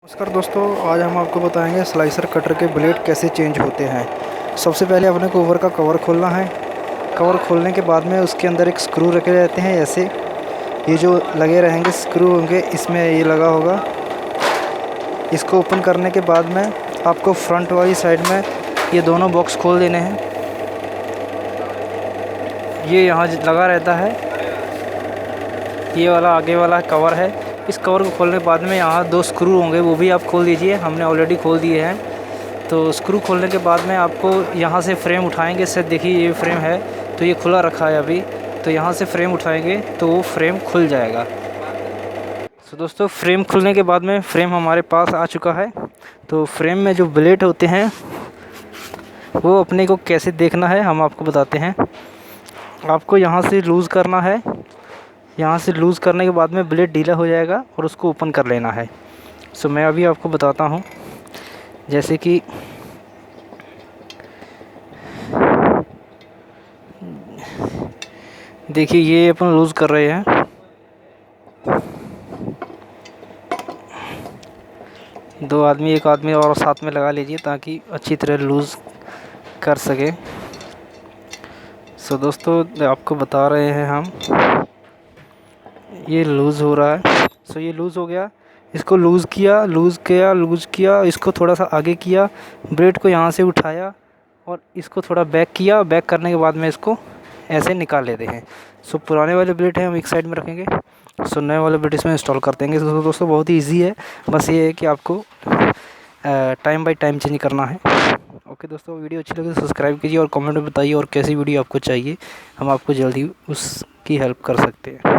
नमस्कार दोस्तों, आज हम आपको बताएंगे स्लाइसर कटर के ब्लेड कैसे चेंज होते हैं। सबसे पहले अपने को ओवर का कवर खोलना है। कवर खोलने के बाद में उसके अंदर एक स्क्रू रखे रहते हैं, ऐसे ये जो लगे रहेंगे स्क्रू होंगे, इसमें ये लगा होगा। इसको ओपन करने के बाद में आपको फ्रंट वाली साइड में ये दोनों बॉक्स खोल देने हैं। ये यहाँ लगा रहता है, ये वाला आगे वाला कवर है। इस कवर को खोलने के बाद में यहाँ 2 स्क्रू होंगे, वो भी आप खोल दीजिए। हमने ऑलरेडी खोल दिए हैं। तो स्क्रू खोलने के बाद में आपको यहाँ से फ्रेम उठाएंगे। से देखिए ये फ्रेम है, तो ये खुला रखा है अभी, तो यहाँ से फ्रेम उठाएंगे तो वो फ्रेम खुल जाएगा। तो दोस्तों, फ्रेम खुलने के बाद में फ्रेम हमारे पास आ चुका है। तो फ्रेम में जो ब्लेड होते हैं वो अपने को कैसे देखना है हम आपको बताते हैं। आपको यहाँ से लूज़ करना है। यहाँ से लूज़ करने के बाद में ब्लेड ढीला हो जाएगा और उसको ओपन कर लेना है। सो मैं अभी आपको बताता हूँ। जैसे कि देखिए, ये अपन लूज़ कर रहे हैं। एक आदमी और साथ में लगा लीजिए ताकि अच्छी तरह लूज़ कर सके। सो दोस्तों, आपको बता रहे हैं हम, ये लूज़ हो रहा है। सो ये लूज़ हो गया। इसको लूज़ किया, इसको थोड़ा सा आगे किया, ब्लेड को यहाँ से उठाया और इसको थोड़ा बैक किया। बैक करने के बाद में इसको ऐसे निकाल लेते हैं। सो पुराने वाले ब्लेड हैं हम एक साइड में रखेंगे। सो नए वाले ब्लेड इसमें इंस्टॉल कर देंगे। तो दोस्तों, बहुत ही ईजी है, बस ये है कि आपको टाइम बाय टाइम चेंज करना है। ओके दोस्तों, वीडियो अच्छी लगे तो सब्सक्राइब कीजिए और कमेंट में बताइए और कैसी वीडियो आपको चाहिए, हम आपको जल्दी उसकी हेल्प कर सकते हैं।